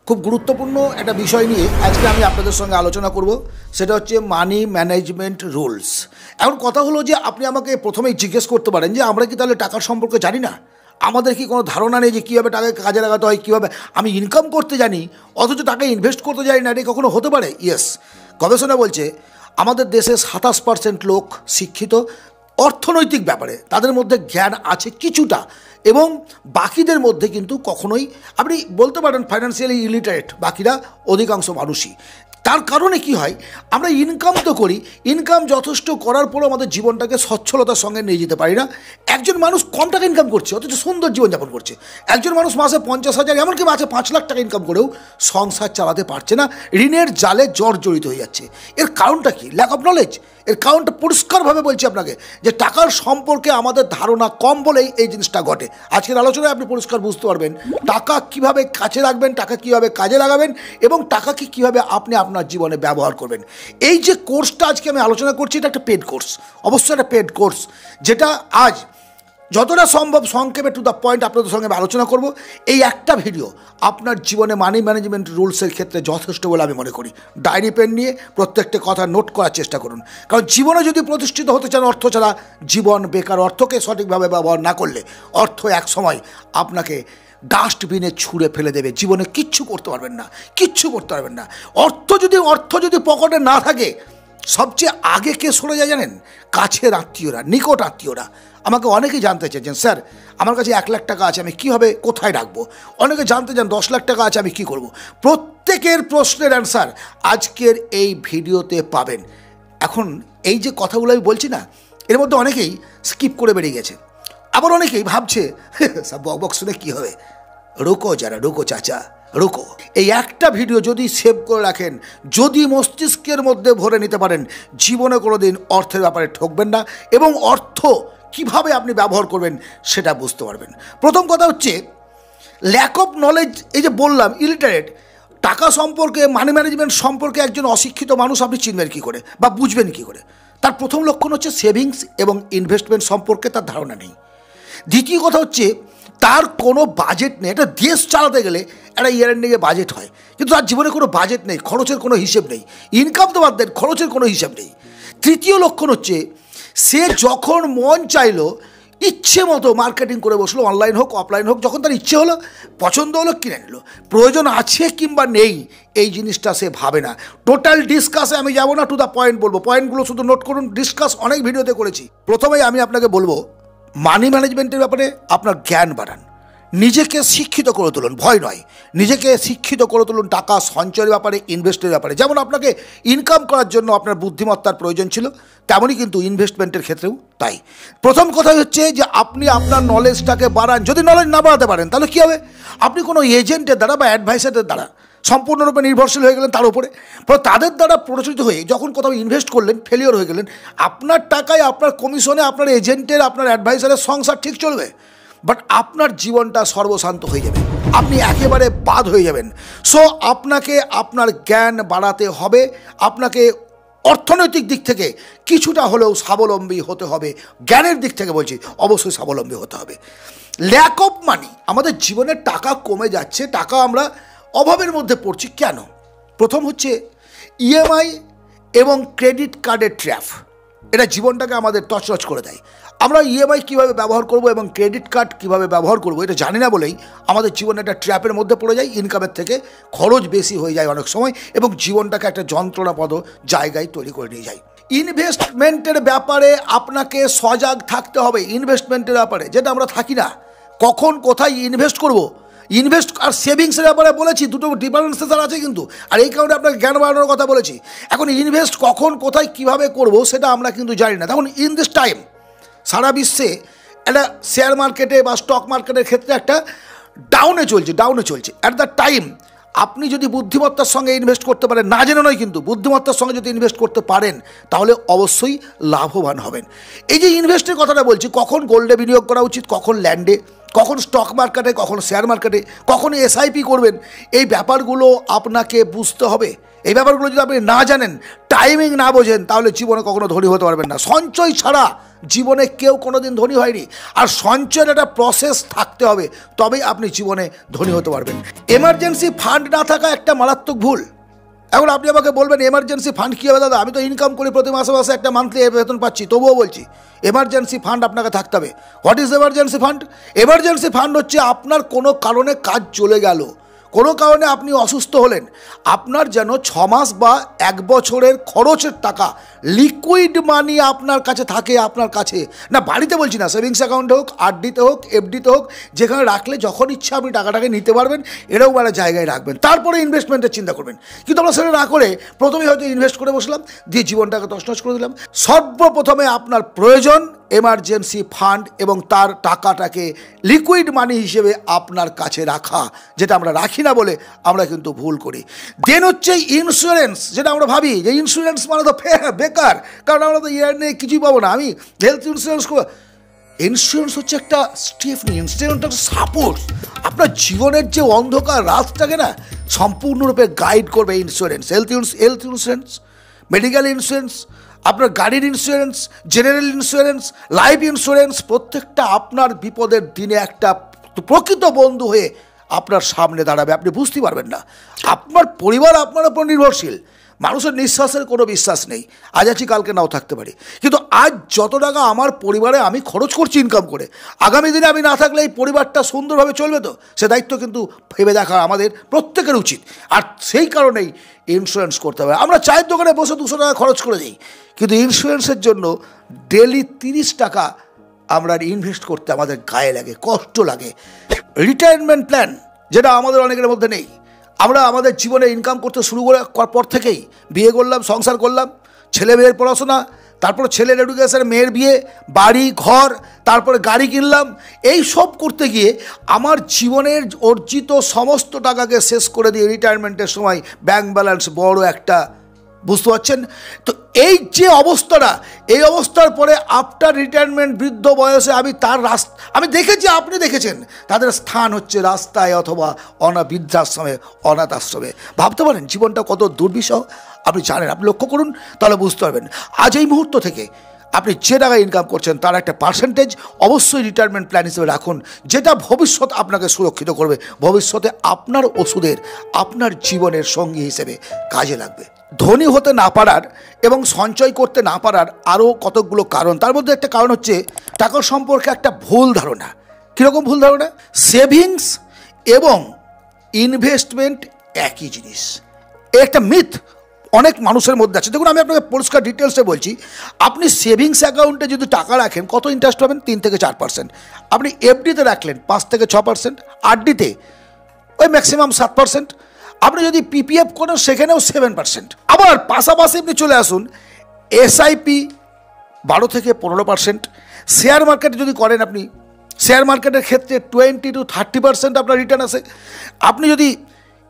খুব গুরুত্বপূর্ণ একটা বিষয় নিয়ে আজকে আমি আপনাদের সঙ্গে আলোচনা করব, সেটা হচ্ছে মানি ম্যানেজমেন্ট রুলস। এখন কথা হলো যে আপনি আমাকে প্রথমেই জিজ্ঞেস করতে পারেন যে আমরা কি তাহলে টাকার সম্পর্কে জানি না, আমাদের কি কোনো ধারণা নেই যে কীভাবে টাকা কাজে লাগাতে হয়, কীভাবে আমি ইনকাম করতে জানি অথচ টাকা ইনভেস্ট করতে জানি না, এটা কখনো হতে পারে? ইয়েস, গবেষণা বলছে আমাদের দেশে 27% লোক শিক্ষিত, অর্থনৈতিক ব্যাপারে তাদের মধ্যে জ্ঞান আছে কিছুটা, এবং বাকিদের মধ্যে কিন্তু কখনোই আপনি বলতে পারেন ফাইন্যান্সিয়ালি ইলিটারেট, বাকিরা অধিকাংশ মানুষই। তার কারণে কি হয়, আমরা ইনকাম তো করি, ইনকাম যথেষ্ট করার পরও আমাদের জীবনটাকে সচ্ছলতার সঙ্গে নিয়ে যেতে পারি না। একজন মানুষ কম টাকা ইনকাম করছে অথচ সুন্দর জীবনযাপন করছে, একজন মানুষ মাসে 50,000 এমনকি মাসে 5 লাখ টাকা ইনকাম করেও সংসার চালাতে পারছে না, ঋণের জালে জর্জরিত হয়ে যাচ্ছে। এর কারণটা কি? Lack of knowledge. এর কারণটা পরিষ্কারভাবে বলছি আপনাকে যে টাকার সম্পর্কে আমাদের ধারণা কম বলেই এই জিনিসটা ঘটে। আজকের আলোচনায় আপনি পরিষ্কার বুঝতে পারবেন টাকা কিভাবে কাছে রাখবেন, টাকা কিভাবে কাজে লাগাবেন এবং টাকাকে কিভাবে আপনি আপনার জীবনে ব্যবহার করবেন। এই যে কোর্সটা আজকে আমি আলোচনা করছি, এটা একটা পেড কোর্স, অবশ্যই একটা পেড কোর্স, যেটা আজ যতটা সম্ভব সংক্ষেপে টু দ্য পয়েন্ট আপনাদের সঙ্গে আমি আলোচনা করব। এই একটা ভিডিও আপনার জীবনে মানি ম্যানেজমেন্ট রুলসের ক্ষেত্রে যথেষ্ট বলে আমি মনে করি। ডায়েরি পেন নিয়ে প্রত্যেকটা কথা নোট করার চেষ্টা করুন, কারণ জীবনে যদি প্রতিষ্ঠিত হতে চান অর্থ ছাড়া জীবন বেকার। অর্থকে সঠিকভাবে ব্যবহার না করলে অর্থ এক সময় আপনাকে ডাস্টবিনে ছুঁড়ে ফেলে দেবে, জীবনে কিচ্ছু করতে পারবেন না, কিচ্ছু করতে পারবেন না। অর্থ যদি পকেটে না থাকে, সবচেয়ে আগে কে সরে যায় জানেন? কাছের আত্মীয়রা, নিকট আত্মীয়রা। আমাকে অনেকেই জানতে চাইছেন, স্যার আমার কাছে 1 লাখ টাকা আছে, আমি কীভাবে কোথায় রাখবো? অনেকে জানতে চান 10 লাখ টাকা আছে, আমি কী করব? প্রত্যেকের প্রশ্নের অ্যান্সার আজকের এই ভিডিওতে পাবেন। এখন এই যে কথাগুলো আমি বলছি না, এর মধ্যে অনেকেই স্কিপ করে বেরিয়ে গেছে, আবার অনেকেই ভাবছে সব বক শুনে কী হবে। রুকো যারা, রুকো চাচা, রুকো। এই একটা ভিডিও যদি সেভ করে রাখেন, যদি মস্তিষ্কের মধ্যে ভরে নিতে পারেন, জীবনে কোনো দিন অর্থের ব্যাপারে ঠকবেন না এবং অর্থ কিভাবে আপনি ব্যবহার করবেন সেটা বুঝতে পারবেন। প্রথম কথা হচ্ছে ল্যাক অফ নলেজ। এই যে বললাম ইলিটারেট, টাকা সম্পর্কে, মানি ম্যানেজমেন্ট সম্পর্কে একজন অশিক্ষিত মানুষ আপনি চিনবেন কী করে বা বুঝবেন কী করে? তার প্রথম লক্ষণ হচ্ছে সেভিংস এবং ইনভেস্টমেন্ট সম্পর্কে তার ধারণা নেই। দ্বিতীয় কথা হচ্ছে তার কোনো বাজেট নেই। একটা দেশ চালাতে গেলে একটা ইয়ার এন্ডিংয়ে বাজেট হয়, কিন্তু তার জীবনে কোনো বাজেট নেই, খরচের কোনো হিসেব নেই, ইনকাম তো বাদ দেন, খরচের কোনো হিসেব নেই। তৃতীয় লক্ষণ হচ্ছে সে যখন মন চাইলো ইচ্ছে মতো মার্কেটিং করে বসলো, অনলাইন হোক অফলাইন হোক, যখন তার ইচ্ছে হলো, পছন্দ হলো, কিনে নিল। প্রয়োজন আছে কিংবা নেই এই জিনিসটা সে ভাবে না। টোটাল ডিসকাসে আমি যাবো না, টু দ্য পয়েন্ট বলবো, পয়েন্টগুলো শুধু নোট করুন। ডিসকাস অনেক ভিডিওতে করেছি। প্রথমেই আমি আপনাকে বলবো মানি ম্যানেজমেন্টের ব্যাপারে আপনার জ্ঞান বাড়ান, নিজেকে শিক্ষিত করে তুলুন, ভয় নয়, নিজেকে শিক্ষিত করে তুলুন টাকা সঞ্চয়ের ব্যাপারে, ইনভেস্টের ব্যাপারে। যেমন আপনাকে ইনকাম করার জন্য আপনার বুদ্ধিমত্তার প্রয়োজন ছিল, তেমনই কিন্তু ইনভেস্টমেন্টের ক্ষেত্রেও তাই। প্রথম কথাই হচ্ছে যে আপনি আপনার নলেজটাকে বাড়ান। যদি নলেজ না বাড়াতে পারেন তাহলে কী হবে? আপনি কোনো এজেন্টের দ্বারা বা অ্যাডভাইসারের দ্বারা সম্পূর্ণরূপে নির্ভরশীল হয়ে গেলেন তার উপরে, তাদের দ্বারা প্ররোচিত হয়ে যখন কোথাও ইনভেস্ট করলেন, ফেলিওর হয়ে গেলেন। আপনার টাকায়, আপনার কমিশনে, আপনার এজেন্টের, আপনার অ্যাডভাইসারের সংসার ঠিক চলবে, বাট আপনার জীবনটা সর্বশান্ত হয়ে যাবে, আপনি একেবারে বাদ হয়ে যাবেন। সো আপনাকে আপনার জ্ঞান বাড়াতে হবে, আপনাকে অর্থনৈতিক দিক থেকে কিছুটা হলেও স্বাবলম্বী হতে হবে। জ্ঞানের দিক থেকে বলছি, অবশ্যই স্বাবলম্বী হতে হবে। ল্যাক অফ মানি, আমাদের জীবনে টাকা কমে যাচ্ছে, টাকা আমরা অভাবের মধ্যে পড়ছি কেন? প্রথম হচ্ছে ইএমআই এবং ক্রেডিট কার্ডের ট্র্যাপ। এটা জীবনটাকে আমাদের তছনছ করে দেয়। আমরা ইএমআই কীভাবে ব্যবহার করব এবং ক্রেডিট কার্ড কীভাবে ব্যবহার করব এটা জানি না বলেই আমাদের জীবনে একটা ট্র্যাপের মধ্যে পড়ে যায়। ইনকামের থেকে খরচ বেশি হয়ে যায় অনেক সময় এবং জীবনটাকে একটা যন্ত্রণাপদ জায়গায় তৈরি করে নিয়ে যায়। ইনভেস্টমেন্টের ব্যাপারে আপনাকে সজাগ থাকতে হবে। ইনভেস্টমেন্টের ব্যাপারে যেটা আমরা থাকি না, কখন কোথায় ইনভেস্ট করব, ইনভেস্ট আর সেভিংসের ব্যাপারে বলেছি, দুটো ডিফারেন্সেস আছে কিন্তু, আর এই কারণে আপনাকে জ্ঞান বাড়ানোর কথা বলেছি। এখন ইনভেস্ট কখন কোথায় কিভাবে করব সেটা আমরা কিন্তু জানি না। তখন ইন দিস টাইম সারা বিশ্বে একটা শেয়ার মার্কেটে বা স্টক মার্কেটের ক্ষেত্রে একটা ডাউনে চলছে। অ্যাট দ্য টাইম আপনি যদি বুদ্ধিমত্তার সঙ্গে ইনভেস্ট করতে পারেন, না জেনে নয় কিন্তু, বুদ্ধিমত্তার সঙ্গে যদি ইনভেস্ট করতে পারেন তাহলে অবশ্যই লাভবান হবেন। এই যে ইনভেস্টের কথাটা বলছি, কখন গোল্ডে বিনিয়োগ করা উচিত, কখন ল্যান্ডে, কখন স্টক মার্কেটে, কখন শেয়ার মার্কেটে, কখন এসআইপি করবেন, এই ব্যাপারগুলো আপনাকে বুঝতে হবে এই ব্যাপারগুলো যদি আপনি না জানেন, টাইমিং না বোঝেন, তাহলে জীবনে কখনো ধনী হতে পারবেন না। সঞ্চয় ছাড়া জীবনে কেউ কোনো দিন ধনী হয়নি, আর সঞ্চয়ের একটা প্রসেস থাকতে হবে, তবেই আপনি জীবনে ধনী হতে পারবেন। এমার্জেন্সি ফান্ড না থাকা একটা মারাত্মক ভুল। এখন আপনি আমাকে বলবেন এমার্জেন্সি ফান্ড কী হবে দাদা? আমি তো ইনকাম করি প্রতি মাসে মাসে একটা মান্থলি বেতন পাচ্ছি, তবুও বলছি এমার্জেন্সি ফান্ড আপনাকে থাকতে হবে। What is emergency fund? Emergency fund হচ্ছে আপনার কোনো কারণে কাজ চলে গেল, কোনো কারণে আপনি অসুস্থ হলেন, আপনার যেন 6 মাস বা 1 বছরের খরচের টাকা লিকুইড মানি আপনার কাছে থাকে, আপনার কাছে না, বাড়িতে বলছি না, সেভিংস অ্যাকাউন্টে হোক, আরডিতে হোক, এফডিতে হোক, যেখানে রাখলে যখন ইচ্ছা আপনি টাকাটাকে নিতে পারবেন, এরকম একটা জায়গায় রাখবেন, তারপরে ইনভেস্টমেন্টের চিন্তা করবেন। কিন্তু আমরা সেটা না করে প্রথমেই হয়তো ইনভেস্ট করে বসলাম, দিয়ে জীবনটাকে তছনছ করে দিলাম। সর্বপ্রথমে আপনার প্রয়োজন এমার্জেন্সি ফান্ড এবং তার টাকাটাকে লিকুইড মানি হিসেবে আপনার কাছে রাখা, যেটা আমরা রাখি না বলে আমরা কিন্তু ভুল করি। দেন হচ্ছে ইন্স্যুরেন্স, যেটা আমরা ভাবি যে ইন্স্যুরেন্স মানে তো বেকার, কারণ আমরা তো ইয়ার নিয়ে কিছুই পাবো না, আমি হেলথ ইন্স্যুরেন্স করবো। ইন্স্যুরেন্স হচ্ছে একটা স্টেপ নিয়ে, ইন্স্যুরেন্স একটা সাপোর্ট, আপনার জীবনের যে অন্ধকার রাতটাকে না সম্পূর্ণরূপে গাইড করবে insurance. Health insurance, medical insurance, আপনার গাড়ির insurance, general insurance, life insurance, প্রত্যেকটা আপনার বিপদের দিনে একটা প্রকৃত বন্ধু হয়ে আপনার সামনে দাঁড়াবে। আপনি বুঝতে পারবেন না, আপনার পরিবার আপনার উপর নির্ভরশীল। মানুষের নিঃশ্বাসের কোনো বিশ্বাস নেই, আজ আছি কালকে নাও থাকতে পারি, কিন্তু আজ যত টাকা আমার পরিবারে আমি খরচ করছি ইনকাম করে, আগামী দিনে আমি না থাকলে এই পরিবারটা সুন্দরভাবে চলবে তো? সে দায়িত্ব কিন্তু ভেবে দেখা আমাদের প্রত্যেকের উচিত। আর সেই কারণেই ইন্স্যুরেন্স করতে হবে। আমরা চায়ের দোকানে বসে 200 টাকা খরচ করে দিই, কিন্তু ইন্স্যুরেন্সের জন্য ডেলি 30 টাকা আমরা ইনভেস্ট করতে আমাদের গায়ে লাগে, কষ্ট লাগে। রিটায়ারমেন্ট প্ল্যান, যেটা আমাদের অনেকের মধ্যে নেই। আমরা আমাদের জীবনে ইনকাম করতে শুরু করার পর থেকেই বিয়ে করলাম, সংসার করলাম, ছেলে মেয়ের পড়াশোনা, তারপরে ছেলের এডুকেশন, মেয়ের বিয়ে, বাড়ি ঘর, তারপরে গাড়ি কিনলাম, এই সব করতে গিয়ে আমার জীবনের অর্জিত সমস্ত টাকাকে শেষ করে দিয়ে রিটায়ারমেন্টের সময় ব্যাংক ব্যালেন্স বড় একটা, বুঝতে পারছেন তো? এই যে অবস্থাটা, এই অবস্থার পরে আফটার রিটায়ারমেন্ট বৃদ্ধ বয়সে আমি দেখেছি, আপনি দেখেছেন, তাদের স্থান হচ্ছে রাস্তায় অথবা বৃদ্ধাশ্রমে, অনাথ আশ্রমে। ভাবতে পারেন জীবনটা কত দুর্বিষহ? আপনি জানেন, আপনি লক্ষ্য করুন, তাহলে বুঝতে পারবেন। আজ এই মুহূর্ত থেকে আপনি যে টাকা ইনকাম করছেন তার একটা পার্সেন্টেজ অবশ্যই রিটায়ারমেন্ট প্ল্যান হিসেবে রাখুন, যেটা ভবিষ্যৎ আপনাকে সুরক্ষিত করবে, ভবিষ্যতে আপনার ওষুধের, আপনার জীবনের সঙ্গী হিসেবে কাজে লাগবে। ধনী হতে না পারার এবং সঞ্চয় করতে না পারার আরও কতকগুলো কারণ, তার মধ্যে একটা কারণ হচ্ছে টাকা সম্পর্কে একটা ভুল ধারণা। কীরকম ভুল ধারণা? সেভিংস এবং ইনভেস্টমেন্ট একই জিনিস, একটা মিথ অনেক মানুষের মধ্যে আছে। দেখুন, আমি আপনাকে পরিষ্কার ডিটেলসে বলছি, আপনি সেভিংস অ্যাকাউন্টে যদি টাকা রাখেন কত ইন্টারেস্ট পাবেন? 3 থেকে 4%। আপনি এফডিতে রাখলেন 5 থেকে 6%, আরডিতে ওই ম্যাক্সিমাম 7%। আপনি যদি পিপিএফ করেন সেখানেও 7%। আবার পাশাপাশি আপনি চলে আসুন এসআইপি 12 থেকে 15%। শেয়ার মার্কেটে যদি করেন, আপনি শেয়ার মার্কেটের ক্ষেত্রে 20 to 30% আপনার রিটার্ন আসে। আপনি যদি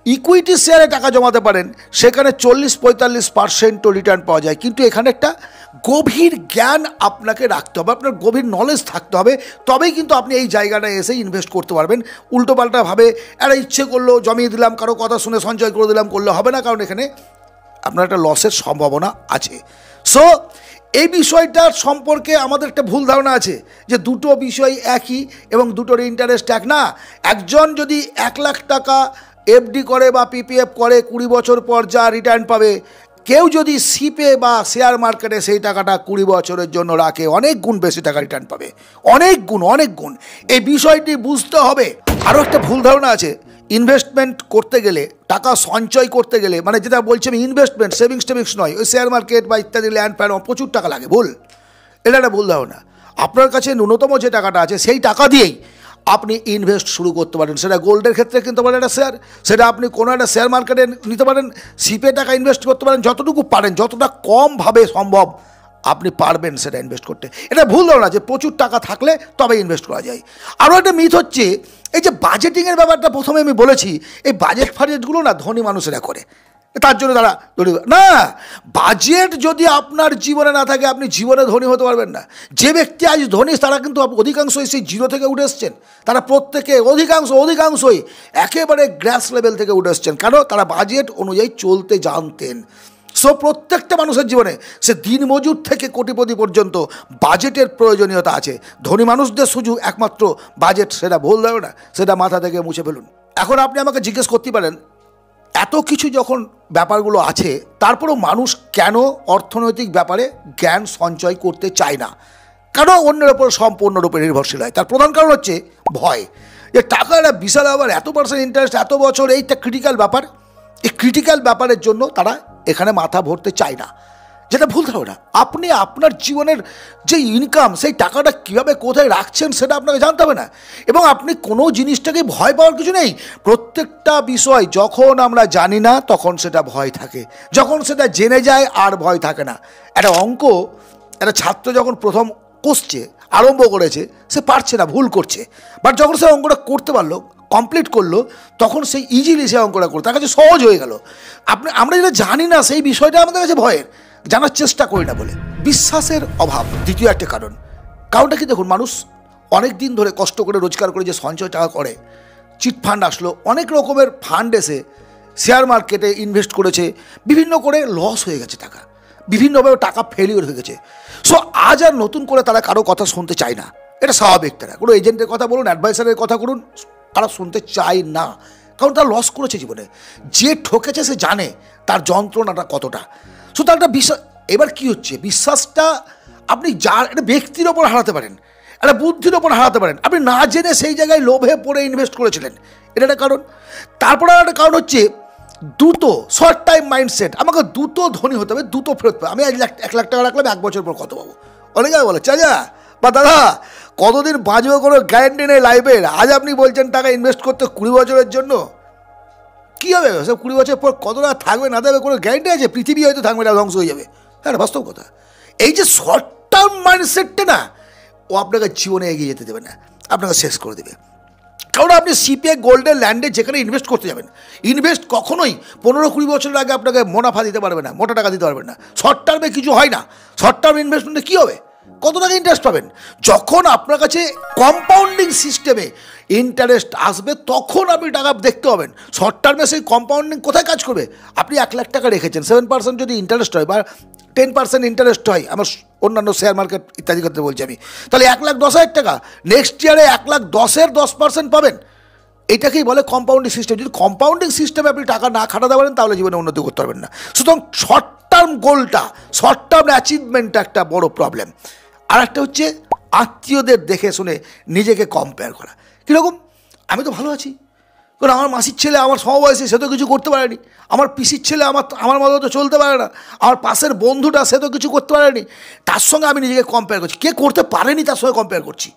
ইকুইটি শেয়ারে টাকা জমাতে পারেন সেখানে 40-45% রিটার্ন পাওয়া যায়। কিন্তু এখানে একটা গভীর জ্ঞান আপনাকে রাখতে হবে, আপনার গভীর নলেজ থাকতে হবে, তবেই কিন্তু আপনি এই জায়গাটায় এসে ইনভেস্ট করতে পারবেন। উল্টোপাল্টাভাবে একটা ইচ্ছে করলো জমিয়ে দিলাম, কারো কথা শুনে সঞ্চয় করে দিলাম, করলে হবে না, কারণ এখানে আপনার একটা লসের সম্ভাবনা আছে। সো এই বিষয়টার সম্পর্কে আমাদের একটা ভুল ধারণা আছে যে দুটো বিষয় একই এবং দুটোর ইন্টারেস্ট এক না। একজন যদি 1 লাখ টাকা এফডি করে বা পিপিএফ করে 20 বছর পর যা রিটার্ন পাবে, কেউ যদি সিপে বা শেয়ার মার্কেটে সেই টাকাটা 20 বছরের জন্য রাখে, অনেক গুণ বেশি টাকা রিটার্ন পাবে, অনেক গুণ। এই বিষয়টি বুঝতে হবে। আরও একটা ভুল ধারণা আছে, ইনভেস্টমেন্ট করতে গেলে, টাকা সঞ্চয় করতে গেলে, মানে যেটা বলছি আমি ইনভেস্টমেন্ট, সেভিংস নয়, ওই শেয়ার মার্কেট বা ইত্যাদি ল্যান্ড ফ্যান্ড প্রচুর টাকা লাগে, ভুল। এটা একটা ভুল ধারণা। আপনার কাছে ন্যূনতম যে টাকাটা আছে সেই টাকা দিয়েই আপনি ইনভেস্ট শুরু করতে পারেন। সেটা গোল্ডের ক্ষেত্রে কিনতে পারেন একটা শেয়ার, সেটা আপনি কোনো একটা শেয়ার মার্কেটে নিতে পারেন, সিপে টাকা ইনভেস্ট করতে পারেন, যতটুকু পারেন, যতটা কমভাবে সম্ভব আপনি পারবেন সেটা ইনভেস্ট করতে। এটা ভুল ধারণা যে প্রচুর টাকা থাকলে তবে ইনভেস্ট করা যায়। আরও একটা মিথ হচ্ছে এই যে বাজেটিংয়ের ব্যাপারটা প্রথমে আমি বলেছি, এই বাজেটগুলো না ধনী মানুষেরা করে। তার জন্য তারা ধনী না। বাজেট যদি আপনার জীবনে না থাকে আপনি জীবনে ধনী হতে পারবেন না। যে ব্যক্তি আজ ধনী তারা কিন্তু অধিকাংশই সেই জিরো থেকে উঠে এসছেন। তারা প্রত্যেকে অধিকাংশই একেবারে গ্র্যাস লেভেল থেকে উঠে এসছেন, কারণ তারা বাজেট অনুযায়ী চলতে জানতেন। সো প্রত্যেকটা মানুষের জীবনে সে দিনমজুর থেকে কোটিপতি পর্যন্ত বাজেটের প্রয়োজনীয়তা আছে। ধনী মানুষদের সুযোগ একমাত্র বাজেট, সেটা ভুল দেবে না, সেটা মাথা থেকে মুছে ফেলুন। এখন আপনি আমাকে জিজ্ঞেস করতে পারেন, এত কিছু যখন ব্যাপারগুলো আছে তারপরেও মানুষ কেন অর্থনৈতিক ব্যাপারে জ্ঞান সঞ্চয় করতে চায় না, কেন অন্যের ওপর সম্পূর্ণরূপে নির্ভরশীল হয়? তার প্রধান কারণ হচ্ছে ভয়। যে টাকা একটা বিশাল আবার এত পার্সেন্ট ইন্টারেস্ট, এত বছর, এইটা ক্রিটিক্যাল ব্যাপার। এই ক্রিটিক্যাল ব্যাপারের জন্য তারা এখানে মাথা ভরতে চায় না, যেটা ভুল ধারণা। আপনি আপনার জীবনের যে ইনকাম, সেই টাকাটা কীভাবে কোথায় রাখছেন সেটা আপনাকে জানতে হবে না। এবং আপনি কোনো জিনিসটাকে ভয় পাওয়ার কিছু নেই। প্রত্যেকটা বিষয় যখন আমরা জানি না তখন সেটা ভয় থাকে, যখন সেটা জেনে যায় আর ভয় থাকে না। একটা অঙ্ক একটা ছাত্র যখন প্রথম আরম্ভ করেছে, সে পারছে না, ভুল করছে, বাট যখন সে অঙ্কটা করতে পারলো, কমপ্লিট করলো, তখন সেই ইজিলি সে অঙ্কটা করলো, তার কাছে সহজ হয়ে গেল। আমরা যেটা জানি না সেই বিষয়টা আমাদের কাছে ভয়ের, জানার চেষ্টা করি না বলে। বিশ্বাসের অভাব দ্বিতীয় একটা কারণটা কি দেখুন, মানুষ অনেক দিন ধরে কষ্ট করে রোজগার করে যে সঞ্চয় টাকা করে, চিট ফান্ড আসলো, অনেক রকমের ফান্ড এসে শেয়ার মার্কেটে ইনভেস্ট করেছে, বিভিন্ন করে লস হয়ে গেছে টাকা, বিভিন্নভাবে টাকা ফেলিওর হয়ে গেছে। সো আজ আর নতুন করে তারা কারো কথা শুনতে চায় না। এটা স্বাভাবিক। তারা কোনো এজেন্টের কথা বলুন, অ্যাডভাইসারের কথা করুন, তারা শুনতে চায় না, কারণ তারা লস করেছে জীবনে। যে ঠকেছে সে জানে তার যন্ত্রণাটা কতটা। সো তার একটা বিশ্বাস। এবার কি হচ্ছে, বিশ্বাসটা আপনি একটা ব্যক্তির ওপর হারাতে পারেন, একটা বুদ্ধির ওপর হারাতে পারেন। আপনি না জেনে সেই জায়গায় লোভে পড়ে ইনভেস্ট করেছিলেন, এটা একটা কারণ। তারপরে আর একটা কারণ হচ্ছে দ্রুত শর্ট টাইম মাইন্ডসেট। আমাকে দ্রুত ধনী হতে হবে, দ্রুত ফেরত পাবে। আমি 1 লাখ টাকা রাখলাম, 1 বছর পর কত পাবো? অনেকে বলে চাচা বা দাদা কতদিন বাঁচবে কোনো গ্যারান্টি নেই লাইফের। আজ আপনি বলছেন টাকা ইনভেস্ট করতে 20 বছরের জন্য, কী হবে সব 20 বছর পর কত টাকা থাকবে না থাকবে কোনো গ্যারান্টি আছে? পৃথিবী হয়তো থাকবে না, ধ্বংস হয়ে যাবে। হ্যাঁ, বাস্তব কথা। এই যে শর্ট টার্ম মাইন্ডসেটটা না, ও আপনাকে জীবনে এগিয়ে যেতে দেবে না, আপনাকে শেষ করে দেবে। কারণ আপনি সিপিএ গোল্ডের ল্যান্ডে যেখানে ইনভেস্ট করতে যাবেন, ইনভেস্ট কখনোই 15-20 বছরের আগে আপনাকে মুনাফা দিতে পারবে না, মোটা টাকা দিতে পারবেন না। শর্ট টার্মে কিছু হয় না। শর্ট টার্ম ইনভেস্টমেন্টে কী হবে, কত টাকা ইন্টারেস্ট পাবেন? যখন আপনার কাছে কম্পাউন্ডিং সিস্টেমে ইন্টারেস্ট আসবে তখন আপনি টাকা দেখতে পাবেন। শর্ট টার্মে সেই কম্পাউন্ডিং কোথায় কাজ করবে? আপনি 1 লাখ টাকা রেখেছেন, 7% যদি ইন্টারেস্ট হয় বা 10% ইন্টারেস্ট হয়, আমার অন্যান্য শেয়ার মার্কেট ইত্যাদি ক্ষেত্রে বলছি আমি, তাহলে 1,10,000 টাকা, নেক্সট ইয়ারে 1,10,000 10% পাবেন। এটাকেই বলে কম্পাউন্ডিং সিস্টেম। যদি কম্পাউন্ডিং সিস্টেমে আপনি টাকা না খাটাতে পারেন তাহলে জীবনে উন্নতি করতে পারবেন না। সুতরাং শর্ট টার্ম গোলটা, শর্ট টার্ম অ্যাচিভমেন্টটা একটা বড় প্রবলেম। আর একটা হচ্ছে আত্মীয়দের দেখে শুনে নিজেকে কম্পেয়ার করা। কীরকম, আমি তো ভালো আছি, কারণ আমার মাসির ছেলে আমার সমবয়সী, সে তো কিছু করতে পারেনি। আমার পিসির ছেলে আমার মতো তো চলতে পারে না। আমার পাশের বন্ধুটা সে তো কিছু করতে পারেনি, তার সঙ্গে আমি নিজেকে কম্পেয়ার করছি। কে করতে পারেনি তার সঙ্গে কম্পেয়ার করছি,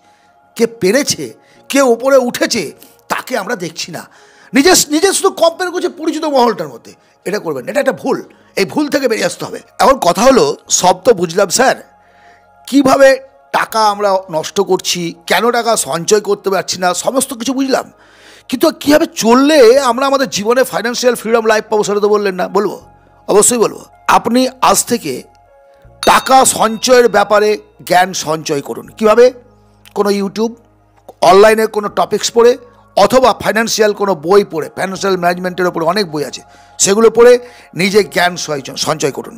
কে পেরেছে, কে ওপরে উঠেছে তাকে আমরা দেখছি না, নিজের শুধু কম্পেয়ার করছে পরিচিত মহলটার মধ্যে। এটা করবেন, এটা একটা ভুল। এই ভুল থেকে বেরিয়ে আসতে হবে। এখন কথা হলো, সব তো বুঝলাম স্যার, কিভাবে টাকা আমরা নষ্ট করছি, কেন টাকা সঞ্চয় করতে পারছি না, সমস্ত কিছু বুঝলাম, কিন্তু কীভাবে চললে আমরা আমাদের জীবনে ফাইন্যান্সিয়াল ফ্রিডম লাইফ পাবো সেটা তো বললেন না। বলবো, অবশ্যই বলবো। আপনি আজ থেকে টাকা সঞ্চয়ের ব্যাপারে জ্ঞান সঞ্চয় করুন। কিভাবে? কোনো ইউটিউব, অনলাইনে কোনো টপিকস পড়ে, অথবা ফাইন্যান্সিয়াল কোনো বই পড়ে। ফাইন্যান্সিয়াল ম্যানেজমেন্টের ওপরে অনেক বই আছে, সেগুলো পড়ে নিজে জ্ঞান সঞ্চয় করুন।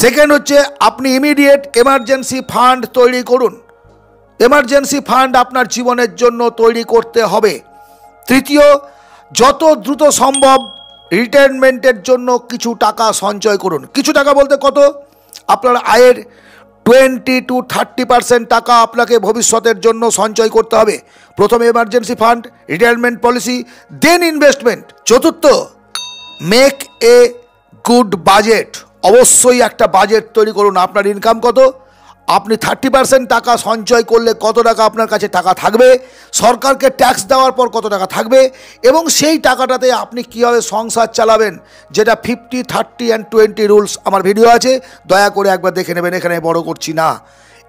সেকেন্ড হচ্ছে, আপনি ইমিডিয়েট এমার্জেন্সি ফান্ড তৈরি করুন। এমার্জেন্সি ফান্ড আপনার জীবনের জন্য তৈরি করতে হবে। তৃতীয়, যত দ্রুত সম্ভব রিটায়ারমেন্টের জন্য কিছু টাকা সঞ্চয় করুন। কিছু টাকা বলতে কত? আপনার আয়ের 20-30% টাকা আপনাকে ভবিষ্যতের জন্য সঞ্চয় করতে হবে। প্রথমে এমার্জেন্সি ফান্ড, রিটায়ারমেন্ট পলিসি, দেন ইনভেস্টমেন্ট। চতুর্থ, মেক এ গুড বাজেট। অবশ্যই একটা বাজেট তৈরি করুন। আপনার ইনকাম কত, আপনি 30% টাকা সঞ্চয় করলে কত টাকা আপনার কাছে টাকা থাকবে, সরকারকে ট্যাক্স দেওয়ার পর কত টাকা থাকবে, এবং সেই টাকাটাতে আপনি কীভাবে সংসার চালাবেন, যেটা 50, 30 and 20 রুলস আমার ভিডিও আছে, দয়া করে একবার দেখে নেবেন, এখানে বড় করছি না।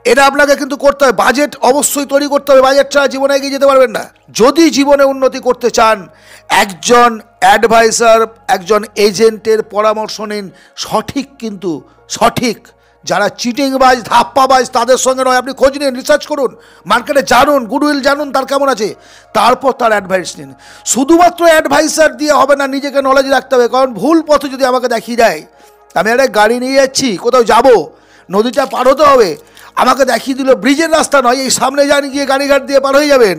এটা আপনাকে কিন্তু করতে হবে, বাজেট অবশ্যই তৈরি করতে হবে, বাজেট ছাড়া জীবনে এগিয়ে যেতে পারবেন না। যদি জীবনে উন্নতি করতে চান, একজন অ্যাডভাইসার, একজন এজেন্টের পরামর্শ নিন, সঠিক কিন্তু সঠিক, যারা চিটিংবাজ ধাপ্পাবাজ তাদের সঙ্গে নয়। আপনি খোঁজ নিন, রিসার্চ করুন, মার্কেটে জানুন, গুডউইল জানুন তার কেমন আছে, তারপর তার অ্যাডভাইস নিন। শুধুমাত্র অ্যাডভাইসার দিয়ে হবে না, নিজেকে নলেজ রাখতে হবে। কারণ ভুল পথে যদি আমাকে দেখিয়ে দেয়, আমি একটা গাড়ি নিয়ে যাচ্ছি, কোথাও যাব, নদীটা পার হতে হবে, আমাকে দেখিয়ে দিল ব্রিজের রাস্তা নয়, এই সামনে যান, গিয়ে গাড়িঘাট দিয়ে পার হয়ে যাবেন,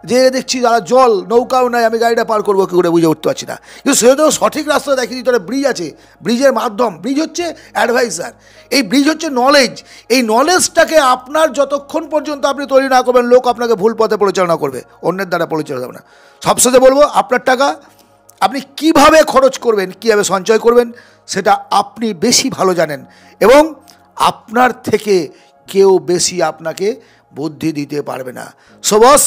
যে দেখছি যারা জল, নৌকাও নাই, আমি গাড়িটা পার করবো কী করে বুঝে উঠতে পারছি না। কিন্তু সে তো সঠিক রাস্তা দেখিয়ে দিতে, ব্রিজ আছে, ব্রিজের মাধ্যম, ব্রিজ হচ্ছে অ্যাডভাইসার, এই ব্রিজ হচ্ছে নলেজ। এই নলেজটাকে আপনার যতক্ষণ পর্যন্ত আপনি তৈরি না করবেন, লোক আপনাকে ভুল পথে পরিচালনা করবে, অন্যের দ্বারা পরিচালনা হবে না। সবশেষে বলবো, আপনার টাকা আপনি কিভাবে খরচ করবেন, কীভাবে সঞ্চয় করবেন, সেটা আপনি বেশি ভালো জানেন, এবং আপনার থেকে কেউ বেশি আপনাকে বুদ্ধি দিতে পারবে না। সো বস,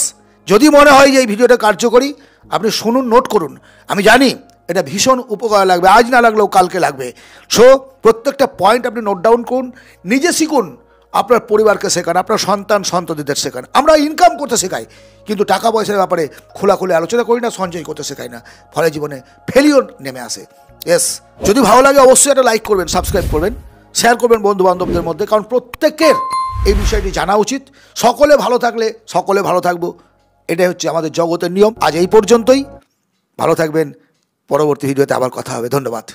যদি মনে হয় যে এই ভিডিওটা কার্যকরী, আপনি শুনুন, নোট করুন, আমি জানি এটা ভীষণ উপকার লাগবে, আজ না লাগলেও কালকে লাগবে। সো প্রত্যেকটা পয়েন্ট আপনি নোট ডাউন করুন, নিজে শিখুন, আপনার পরিবারকে শেখান, আপনার সন্তান সন্ততিদের শেখান। আমরা ইনকাম করতে শেখাই, কিন্তু টাকা পয়সার ব্যাপারে খোলাখুলি আলোচনা করি না, সঞ্চয় করতে শেখাই না, ফলে জীবনে ফেলিওর নেমে আসে। ইয়েস, যদি ভালো লাগে অবশ্যই একটা লাইক করবেন, সাবস্ক্রাইব করবেন, শেয়ার করবেন বন্ধু বান্ধবদের মধ্যে, কারণ প্রত্যেকের এই বিষয়টি জানা উচিত। সকলে ভালো থাকলে সকলে ভালো থাকবো, এটাই হচ্ছে আমাদের জগতের নিয়ম। আজ এই পর্যন্তই, ভালো থাকবেন, পরবর্তী ভিডিওতে আবার কথা হবে। ধন্যবাদ।